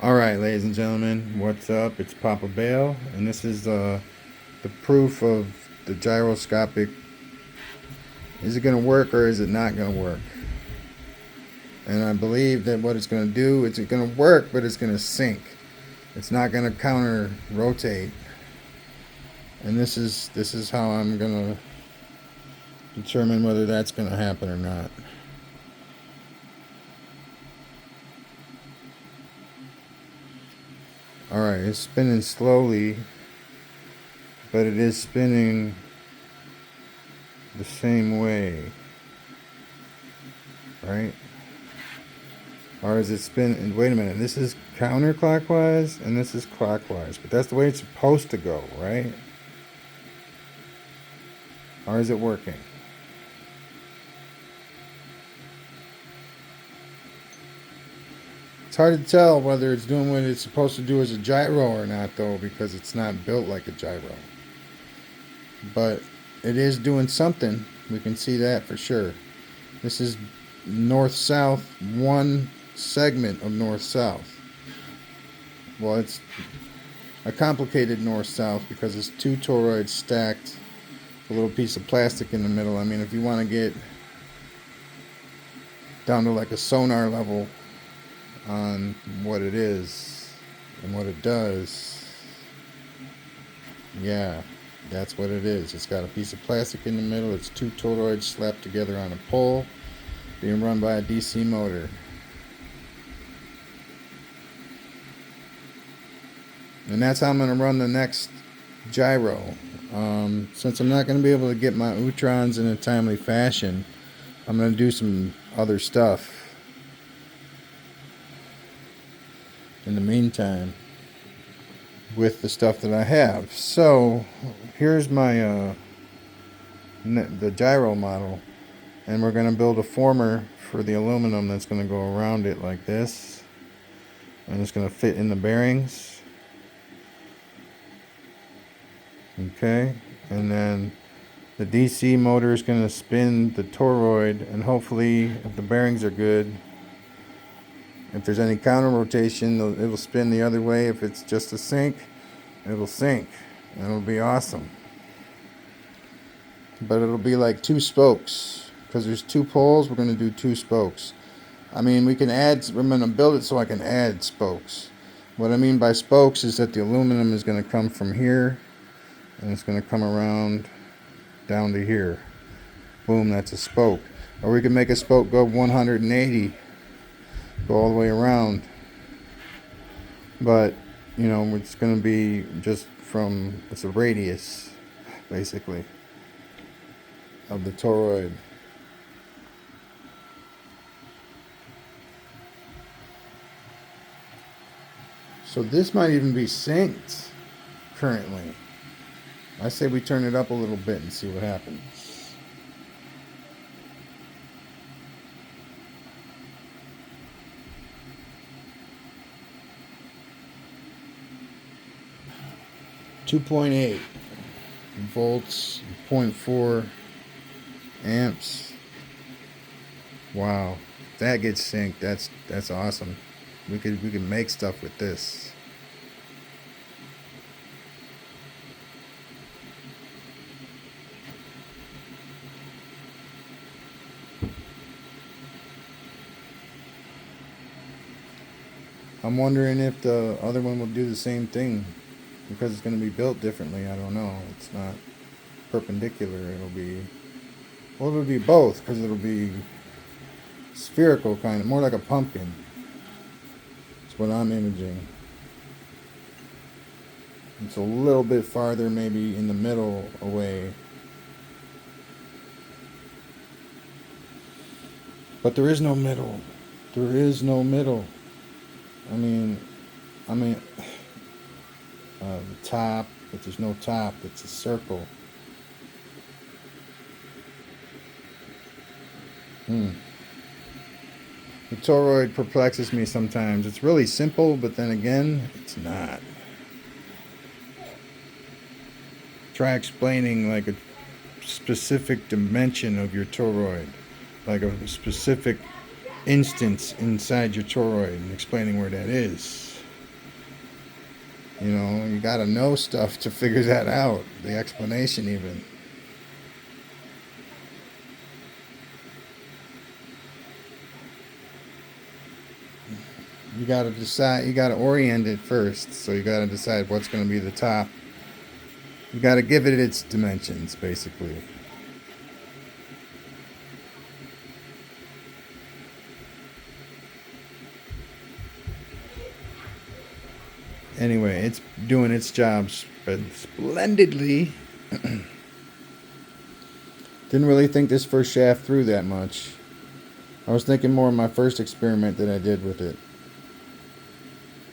Alright, ladies and gentlemen, what's up? It's Papa Bale, and this is the proof of the gyroscopic. Is it going to work or is it not going to work? And I believe that what it's going to do, it's going to work, but it's going to sink. It's not going to counter rotate. And this is how I'm going to determine whether that's going to happen or not. Alright, it's spinning slowly, but it is spinning the same way, right? Or is it spinning? Wait a minute, this is counterclockwise and this is clockwise, but that's the way it's supposed to go, right? Or is it working? It's hard to tell whether it's doing what it's supposed to do as a gyro or not, though, because it's not built like a gyro. But it is doing something. We can see that for sure. This is north-south, one segment of north-south. Well, it's a complicated north-south because it's two toroids stacked, a little piece of plastic in the middle. I mean, if you want to get down to like a sonar level on what it is and what it does, yeah, that's what it is. It's got a piece of plastic in the middle. It's two toroids slapped together on a pole being run by a DC motor. And that's how I'm going to run the next gyro. Since I'm not going to be able to get my Utrons in a timely fashion, I'm going to do some other stuff in the meantime with the stuff that I have. So here's my the gyro model, and we're going to build a former for the aluminum that's going to go around it like this, and it's going to fit in the bearings. Okay, and then the DC motor is going to spin the toroid, and hopefully if the bearings are good, if there's any counter rotation, it'll spin the other way. If it's just a sink, it'll sink, and it'll be awesome. But it'll be like two spokes, because there's two poles. We're going to do two spokes. I mean, we can add, we're going to build it so I can add spokes. What I mean by spokes is that the aluminum is going to come from here, and it's going to come around down to here. Boom, that's a spoke. Or we can make a spoke go 180, go all the way around. But, you know, it's going to be just from, it's a radius, basically, of the toroid. So this might even be synced currently. I say we turn it up a little bit and see what happens. .8 volts, 0.4 amps. Wow, if that gets synced, that's awesome. We could make stuff with this. I'm wondering if the other one will do the same thing, because it's going to be built differently. I don't know. It's not perpendicular. It'll be, well, it'll be both, because it'll be spherical, kind of more like a pumpkin. That's what I'm imaging. It's a little bit farther, maybe in the middle away. But there is no middle. There is no middle. I mean, the top, but there's no top. It's a circle. The toroid perplexes me sometimes. It's really simple, but then again, it's not. Try explaining like a specific dimension of your toroid, like a specific instance inside your toroid, and explaining where that is. You know, you got to know stuff to figure that out. The explanation even. You got to decide, you got to orient it first. So you got to decide what's going to be the top. You got to give it its dimensions, basically. Anyway, it's doing its job splendidly. Didn't really think this first shaft through that much. I was thinking more of my first experiment that I did with it.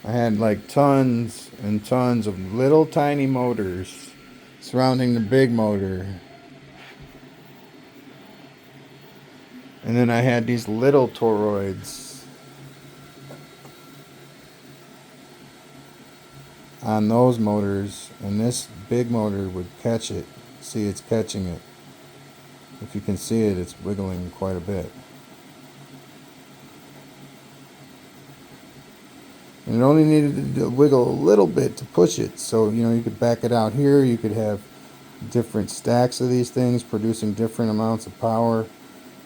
I had like tons and tons of little tiny motors surrounding the big motor. And then I had these little toroids on those motors, and this big motor would catch it. See, it's catching it. If you can see it, it's wiggling quite a bit. And it only needed to wiggle a little bit to push it. So, you know, you could back it out here. You could have different stacks of these things producing different amounts of power.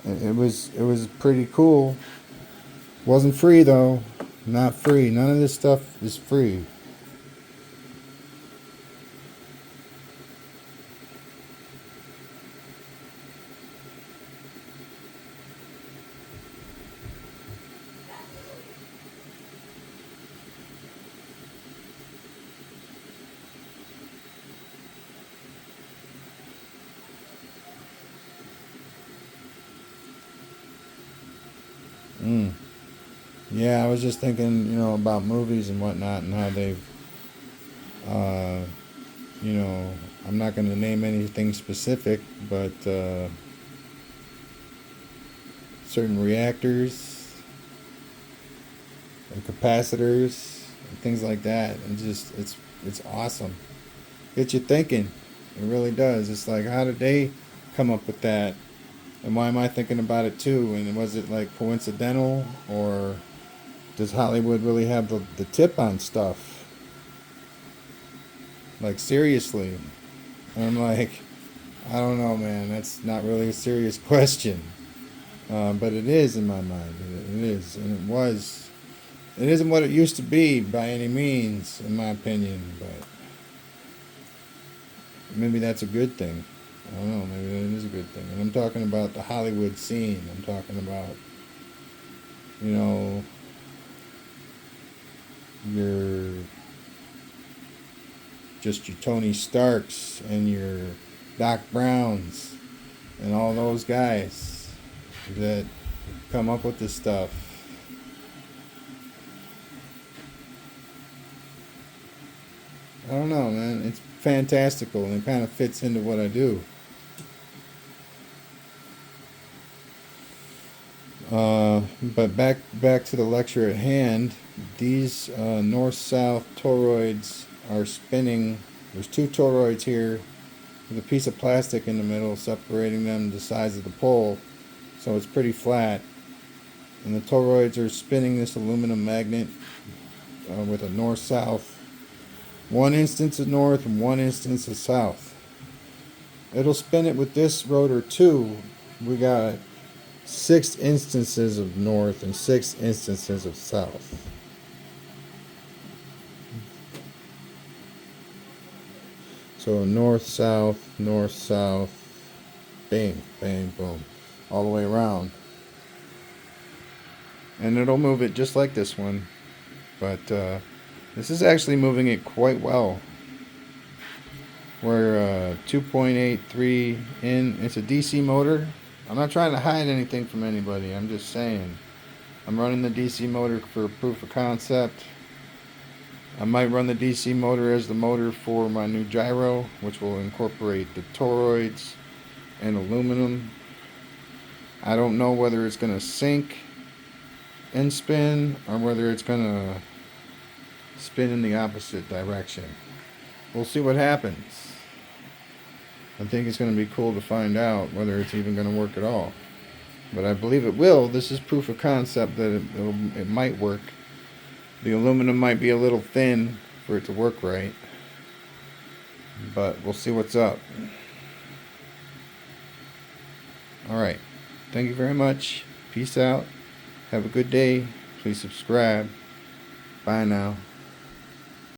It was pretty cool. Wasn't free though. Not free. None of this stuff is free. Mm. Yeah, I was just thinking, you know, about movies and whatnot and how they've, uh, you know, I'm not going to name anything specific, but certain reactors and capacitors and things like that, and just it's awesome. Gets you thinking. It really does. It's like, how did they come up with that? And why am I thinking about it too? And was it like coincidental, or does Hollywood really have the tip on stuff? Like, seriously. And I'm like, I don't know, man. That's not really a serious question. But it is in my mind. It is. And it was. It isn't what it used to be by any means, in my opinion. But maybe that's a good thing. I don't know. Maybe that is a good thing. And I'm talking about the Hollywood scene. I'm talking about, you know, your just your Tony Starks and your Doc Browns and all those guys that come up with this stuff. I don't know, man. It's fantastical and it kind of fits into what I do. But back to the lecture at hand. These north-south toroids are spinning. There's two toroids here with a piece of plastic in the middle separating them the size of the pole, so it's pretty flat. And the toroids are spinning this aluminum magnet with a north-south. One instance of north and one instance of south. It'll spin it with this rotor too. We got 6 instances of north and 6 instances of south. So north, south, bang, bang, boom, all the way around. And it'll move it just like this one, but this is actually moving it quite well. We're 2.83 in. It's a DC motor. I'm not trying to hide anything from anybody. I'm just saying. I'm running the DC motor for proof of concept. I might run the DC motor as the motor for my new gyro, which will incorporate the toroids and aluminum. I don't know whether it's going to sink and spin or whether it's going to spin in the opposite direction. We'll see what happens. I think it's going to be cool to find out whether it's even going to work at all. But I believe it will. This is proof of concept that it might work. The aluminum might be a little thin for it to work right. But we'll see what's up. Alright. Thank you very much. Peace out. Have a good day. Please subscribe. Bye now.